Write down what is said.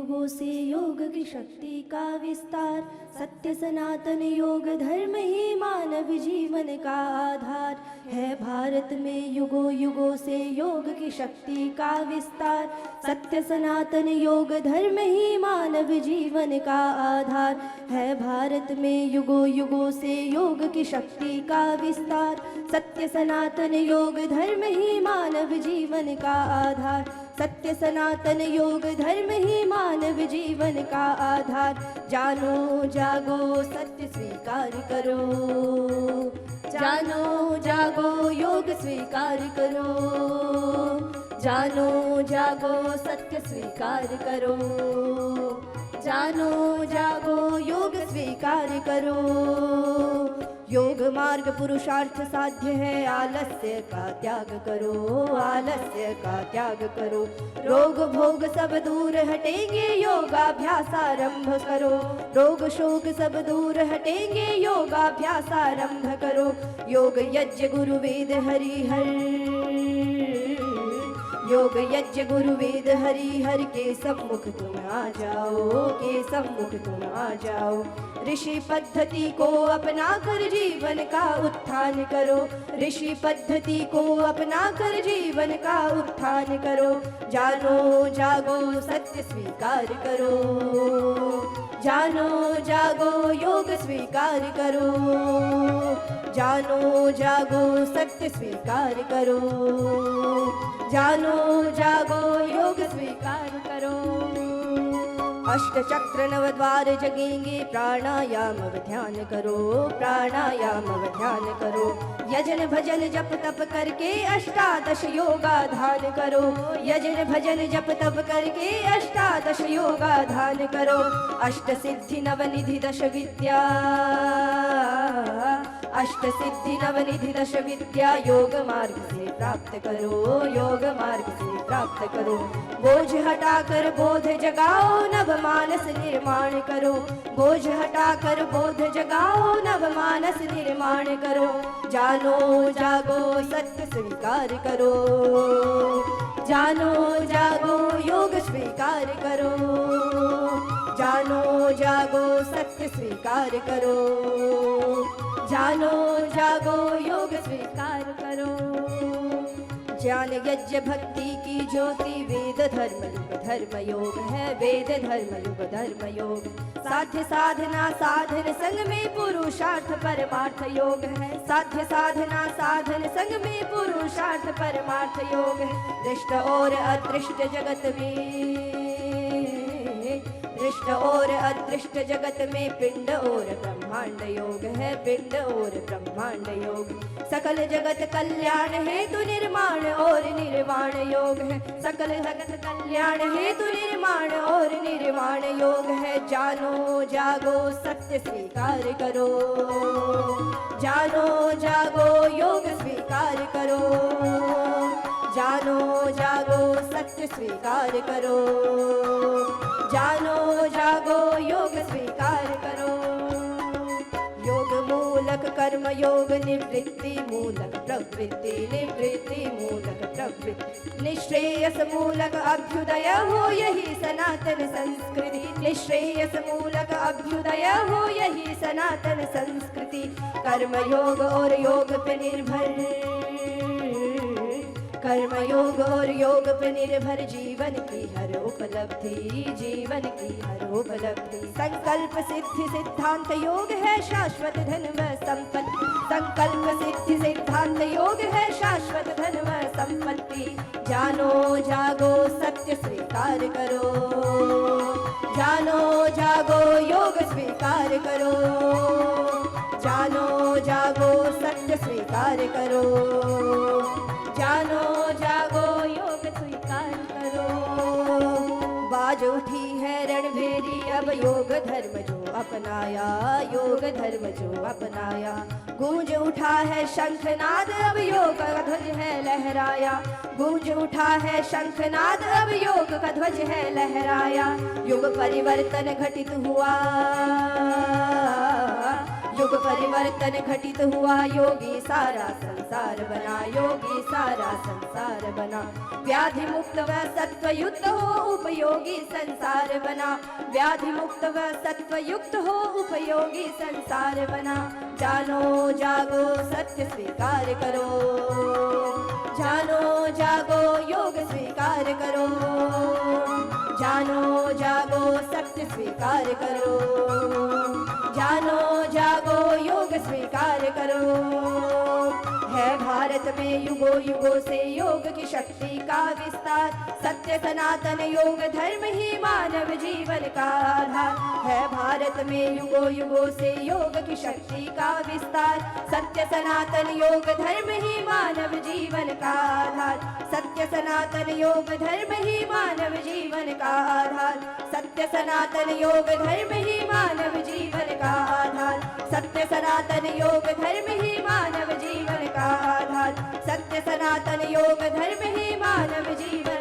युगों से योग की शक्ति का विस्तार। सत्य सनातन योग धर्म ही मानव जीवन का आधार है। भारत में युगों युगों से योग की शक्ति का विस्तार। सत्य सनातन योग धर्म ही मानव जीवन का आधार है। भारत में युगों युगों से योग की शक्ति का विस्तार। सत्य सनातन योग धर्म ही मानव जीवन का आधार। सत्य सनातन योग धर्म ही मानव जीवन का आधार। जानो जागो सत्य स्वीकार करो, जानो जागो योग स्वीकार करो, जानो जागो सत्य स्वीकार करो, जानो जागो योग स्वीकार करो। योग मार्ग पुरुषार्थ साध्य है, आलस्य का त्याग करो, आलस्य का त्याग करो। रोग भोग सब दूर हटेंगे, योगाभ्यास आरंभ करो। रोग शोक सब दूर हटेंगे, योगाभ्यास आरंभ करो। योग यज्ञ गुरु वेद हरि हर, योग यज्ञ गुरु वेद हरि हर के सम्मुख तुम आ जाओ, के सम्मुख तुम आ जाओ। ऋषि पद्धति को अपना कर जीवन का उत्थान करो, ऋषि पद्धति को अपना कर जीवन का उत्थान करो। जानो जागो सत्य स्वीकार करो, जानो जागो योग स्वीकार करो, जानो जागो सत्य स्वीकार करो, जानो जागो योग स्वीकार करो। अष्ट चक्र नव द्वार जगेंगे, प्राणायाम ध्यान करो, प्राणायाम ध्यान करो। यजन भजन जप तप करके अष्टादश योगाधान करो, यजन भजन जप तप करके अष्टादश योगाधान करो। अष्ट सिद्धि नवनिधि दश विद्या, अष्ट सिद्धि नवनिधि दश विद्या योग मार्ग से प्राप्त करो, योग मार्ग से प्राप्त करो। बोझ हटाकर बोध जगाओ, नव मानस निर्माण करो, बोझ हटाकर बोध जगाओ, नव मानस निर्माण करो। जानो जागो सत्य स्वीकार करो, जानो जागो योग स्वीकार करो, जानो जागो सत्य स्वीकार करो, जानो जागो योग स्वीकार करो। ज्ञान यज्ञ भक्ति की ज्योति, वेद धर्म युग धर्म योग है, वेद धर्म युग धर्म योग। साध्य साधना साधन संग में पुरुषार्थ परमार्थ योग है, साध्य साधना साधन संग में पुरुषार्थ परमार्थ योग है। दृष्ट और अदृष्ट जगत में, दृष्ट और अदृष्ट जगत में पिंड और ब्रह्मांड योग है, पिंड और ब्रह्मांड योग। सकल जगत कल्याण हेतु निर्माण और निर्वाण योग है, सकल जगत कल्याण हेतु निर्माण और निर्वाण योग है। जानो जागो सत्य स्वीकार करो, जानो जागो योग स्वीकार करो, जानो जागो सत्य स्वीकार करो, जानो जागो योग स्वीकार करो। योग मूलक कर्म योग, निवृत्ति मूलक प्रवृत्ति, निवृत्ति मूलक प्रवृत्ति। निश्रेयस मूलक अभ्युदय हो यही सनातन संस्कृति, निश्रेयस मूलक अभ्युदय हो यही सनातन संस्कृति। कर्म योग और योग पे निर्भर, कर्म योग और योग पर निर्भर जीवन की हर उपलब्धि, जीवन की हर उपलब्धि। संकल्प सिद्धि सिद्धांत योग है शाश्वत धन व संपत्ति, संकल्प सिद्धि सिद्धांत योग है शाश्वत धन व संपत्ति। जानो जागो सत्य स्वीकार करो, जानो जागो योग स्वीकार करो, जानो जागो सत्य स्वीकार करो, जानो जागो योग स्वीकार करो। बाज उठी है रणभेरी, अब योग धर्म जो अपनाया, योग धर्म जो अपनाया। गूंज उठा है शंखनाद, अब योग का ध्वज है लहराया, गूंज उठा है शंखनाद, अब योग का ध्वज है लहराया। युग परिवर्तन घटित हुआ, युग परिवर्तन घटित हुआ, योगी सारा संसार बना, योगी सारा संसार बना। व्याधि मुक्त व सत्व युक्त हो, उपयोगी संसार बना, व्याधि मुक्त व सत्व युक्त हो, उपयोगी संसार बना। जानो जागो सत्य स्वीकार करो, जानो जागो योग स्वीकार करो, जानो जागो सत्य स्वीकार करो, जानो जागो योग स्वीकार करो। है भारत में युगों युगों से योग की शक्ति का विस्तार, सत्य सनातन योग धर्म ही मानव जीवन का आधार। है भारत में युगों युगों से योग की शक्ति का विस्तार, सत्य सनातन योग धर्म ही मानव जीवन का आधार, सत्य सनातन योग धर्म ही मानव जीवन का आधार, सत्य सनातन योग धर्म ही मानव जीवन का आधार, सत्य सनातन योग धर्म ही मानव जीवन का आधार, सत्य सनातन योग धर्म ही मानव जीवन